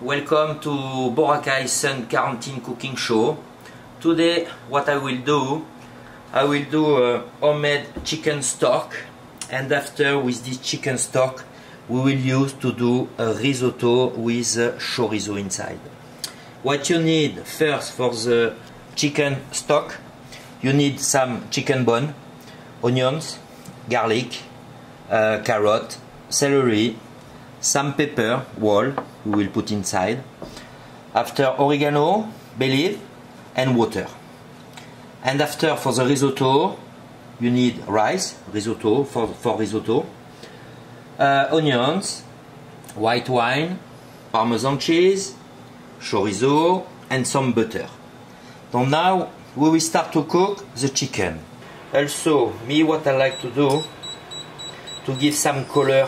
welcome to Boracay Sun Quarantine Cooking Show. Today what I will do a homemade chicken stock, and after with this chicken stock we will use to do a risotto with chorizo inside. What you need first for the chicken stock, you need some chicken bone, onions, garlic, carrot, celery, some pepper whole we will put inside, after oregano, bay leaf and water. And after for the risotto you need rice, risotto for risotto, onions, white wine, parmesan cheese, chorizo and some butter. So now we will start to cook the chicken. Also, me what I like to do to give some color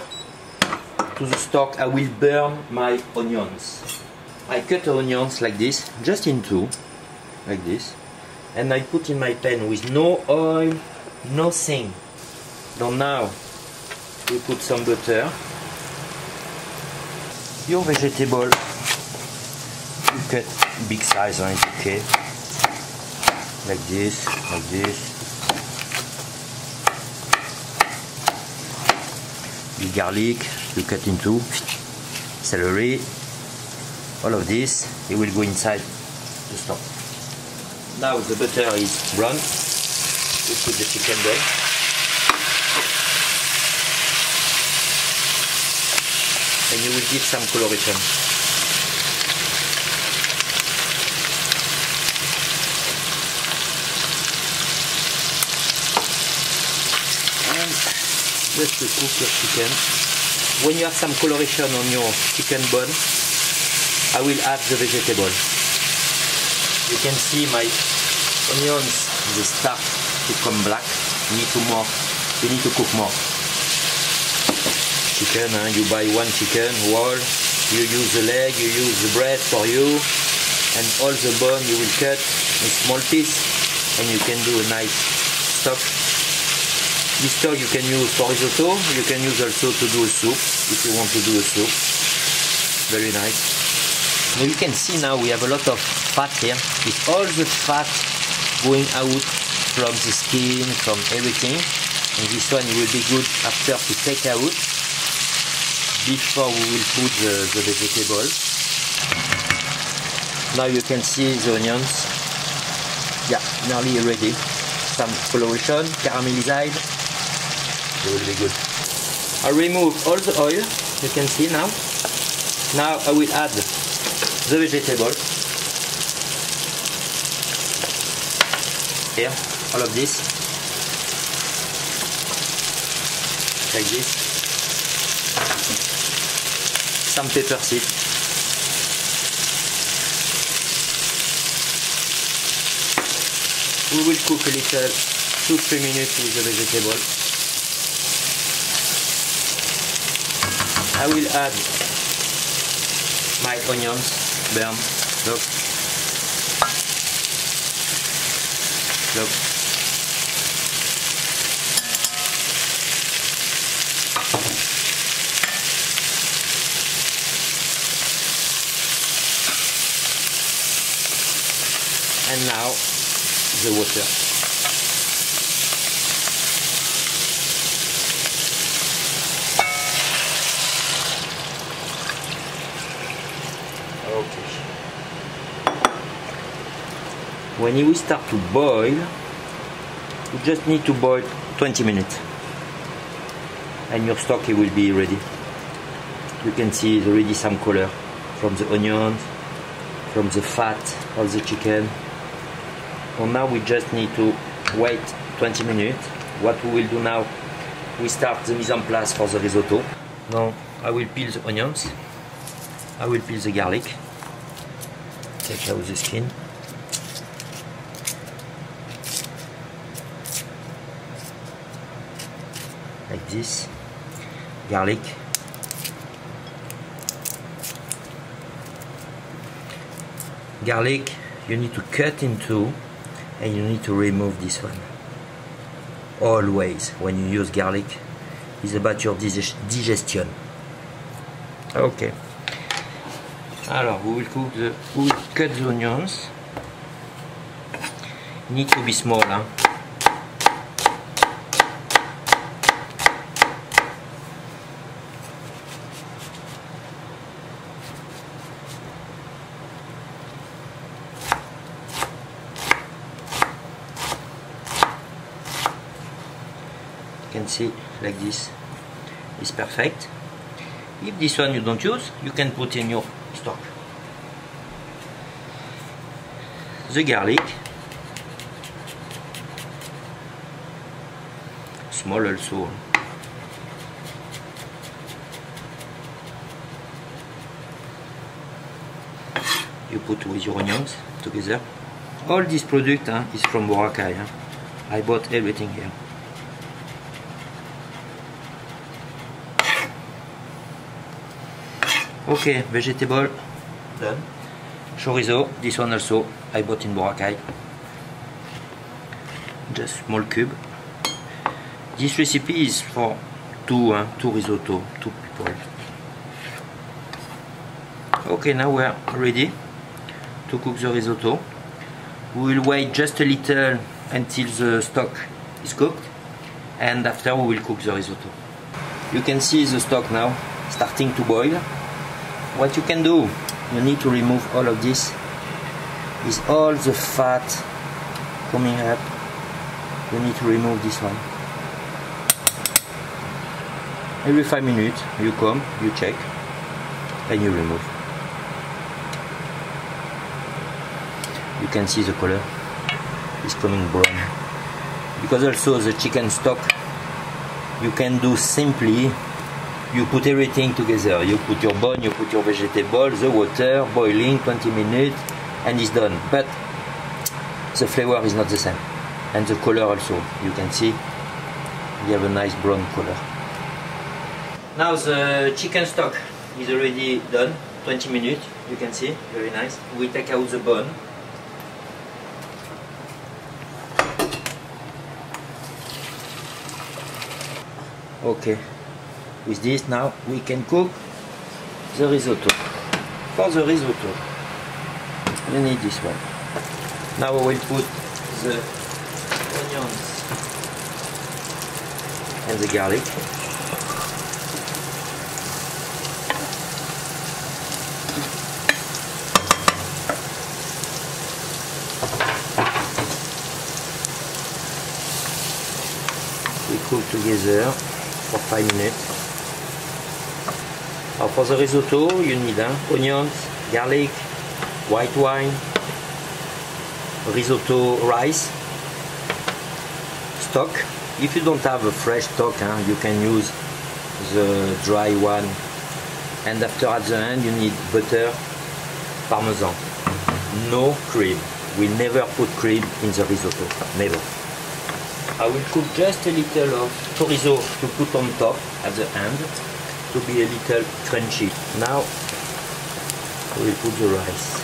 to the stock, I will burn my onions. I cut the onions like this, just in two, like this, and I put in my pan with no oil, nothing. So now we put some butter. Your vegetable, you cut big size, it's okay. Like this, like this. The garlic you cut into, celery, all of this, it will go inside the stock. Now the butter is brown, we put the chicken bone. And you will give some coloration. Just to cook your chicken. When you have some coloration on your chicken bone, I will add the vegetable. You can see my onions, they start to come black. You need to cook more. Chicken, you buy one chicken whole, you use the leg, you use the breast for you, and all the bone you will cut in small piece, and you can do a nice stock. This stock you can use for risotto, you can use also to do a soup, if you want to do a soup. Very nice. Now you can see now we have a lot of fat here, with all the fat going out from the skin, from everything. And this one it will be good after to take out, before we will put the vegetable. Now you can see the onions, yeah, nearly ready. Some coloration, caramelized. It will be good. I remove all the oil, you can see now. Now I will add the vegetable. Here, all of this. Like this. Some pepper seed. We will cook a little, 2-3 minutes with the vegetable. I will add my onions, burn, look. And now the water. Okay. When you start to boil, you just need to boil 20 minutes and your stock it will be ready. You can see there's already some color from the onions, from the fat of the chicken. So now we just need to wait 20 minutes. What we will do now, we start the mise en place for the risotto. Now I will peel the onions, I will peel the garlic, take out the skin. Like this, garlic. Garlic, you need to cut in two, and you need to remove this one. Always, when you use garlic, it's about your digestion. Okay. Alors, we will cut the onions. Need to be small, huh? You can see like this is perfect. If this one you don't use, you can put in your stock. The garlic, small also. You put with your onions together. All this product is from Boracay. I bought everything here. Okay, vegetable done. Chorizo, this one also I bought in Boracay. Just small cube. This recipe is for two risotto, 2 people. Okay, now we are ready to cook the risotto. We will wait just a little until the stock is cooked, and after we will cook the risotto. You can see the stock now starting to boil. What you can do, you need to remove all of this. Is all the fat coming up. You need to remove this one. Every 5 minutes you come, you check, and you remove. You can see the color is coming brown. Because also the chicken stock, you can do simply. You put everything together. You put your bone, you put your vegetable, the water, boiling 20 minutes, and it's done. But the flavor is not the same. And the color also. You can see you have a nice brown color. Now the chicken stock is already done. 20 minutes, you can see, very nice. We take out the bone. Okay. With this now we can cook the risotto. For the risotto you need this one. Now we will put the onions and the garlic. We cook together for 5 minutes. For the risotto, you need onions, garlic, white wine, risotto rice, stock. If you don't have a fresh stock, you can use the dry one. And after, at the end, you need butter, parmesan. No cream. We never put cream in the risotto. Never. I will cook just a little of chorizo to put on top at the end, to be a little crunchy. Now we will put the rice.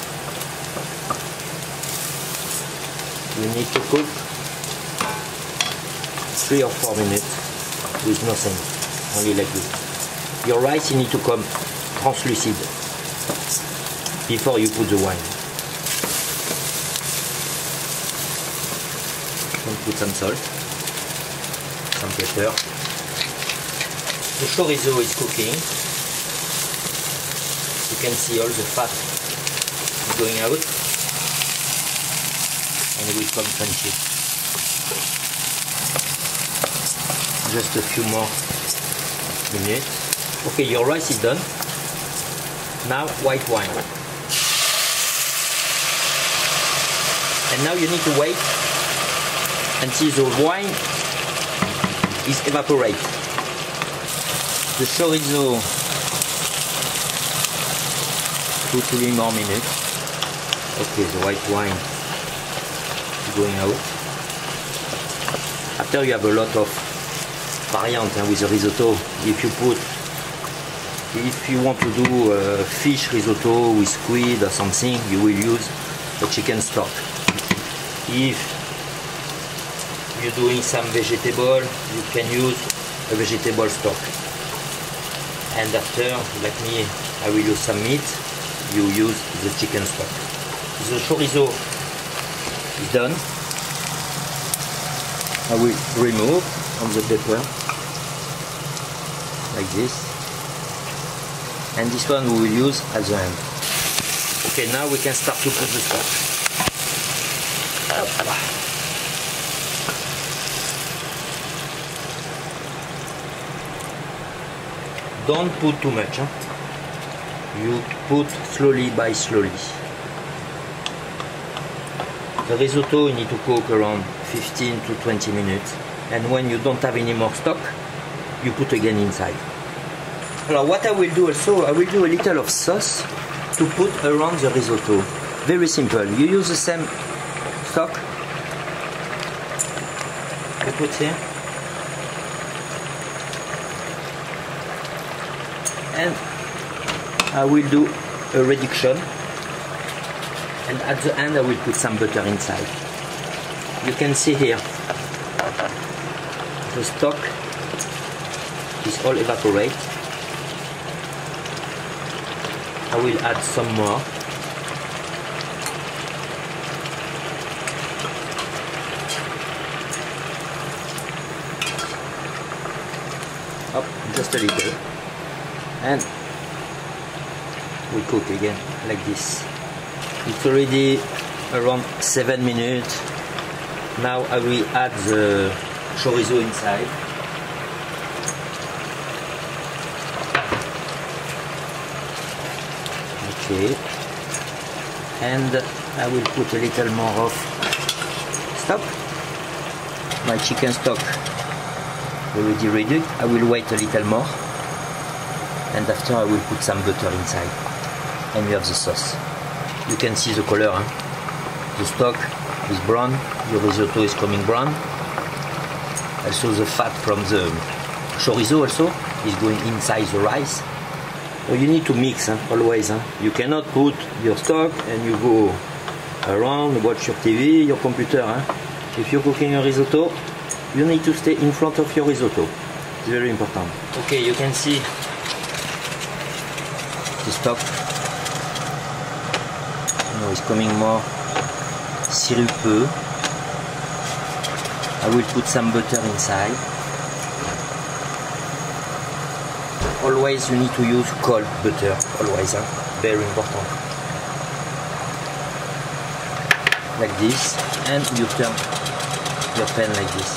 You need to cook 3 or 4 minutes with nothing, only like this. Your rice you need to come translucid before you put the wine. And put some salt, some pepper. The chorizo is cooking. You can see all the fat going out, and it will come crunchy. Just a few more minutes. Okay, your rice is done. Now white wine. And now you need to wait until the wine is evaporated. The chorizo, 2-3 more minutes. Okay, the white wine is going out. After you have a lot of variant with the risotto. If you want to do fish risotto with squid or something, you will use a chicken stock. If you're doing some vegetable, you can use a vegetable stock. And after, like me, I will use some meat. you use the chicken stock. The chorizo is done. I will remove on the pepper like this, and this one we will use at the end. Okay, now we can start to put the stock. Don't put too much, huh? You put slowly by slowly. The risotto you need to cook around 15 to 20 minutes, and when you don't have any more stock, you put again inside. Now what I will do also, I will do a little of sauce to put around the risotto. Very simple. You use the same stock. You put here. And I will do a reduction, and at the end I will put some butter inside. You can see here the stock is all evaporate. I will add some more. Up just a little. And we cook again like this. It's already around 7 minutes. Now I will add the chorizo inside. Okay. And I will put a little more of stock. My chicken stock already ready. I will wait a little more. And after I will put some butter inside, and you have the sauce. You can see the color, huh? The stock is brown, the risotto is coming brown. Also the fat from the chorizo also is going inside the rice. So you need to mix, huh? Always. Huh? You cannot put your stock and you go around, watch your TV, your computer. Huh? If you're cooking a risotto, you need to stay in front of your risotto. It's very important. Okay, you can see the stock. Now it's coming more sirupeux. I will put some butter inside. Always you need to use cold butter, always, huh? Very important. Like this, and you turn your pan like this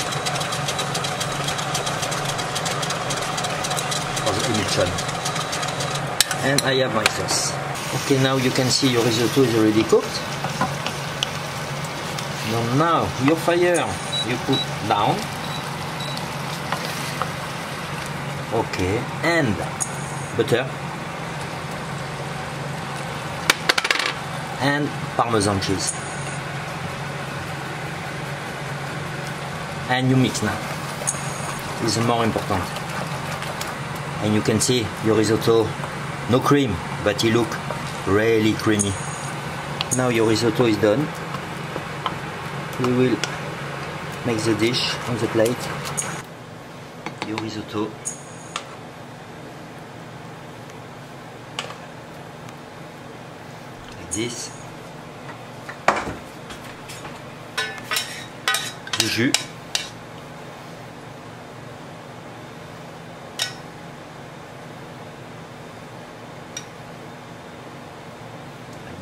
for the emulsion. And I have my sauce. Okay, now you can see your risotto is already cooked. Now your fire you put down. Okay, and butter and Parmesan cheese. And you mix now. This is more important. And you can see your risotto. No cream, but it look really creamy. Now your risotto is done. We will make the dish on the plate. Your risotto. Like this. The jus.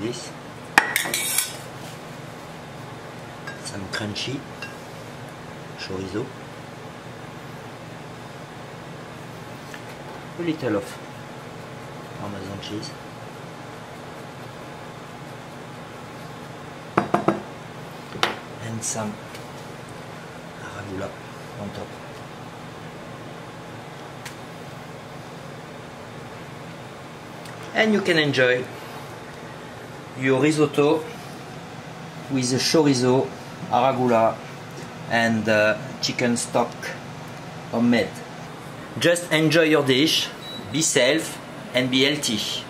This, some crunchy chorizo, a little of Parmesan cheese, and some arugula on top. And you can enjoy your risotto with the chorizo, arugula, and chicken stock homemade. Just enjoy your dish, be safe and be healthy.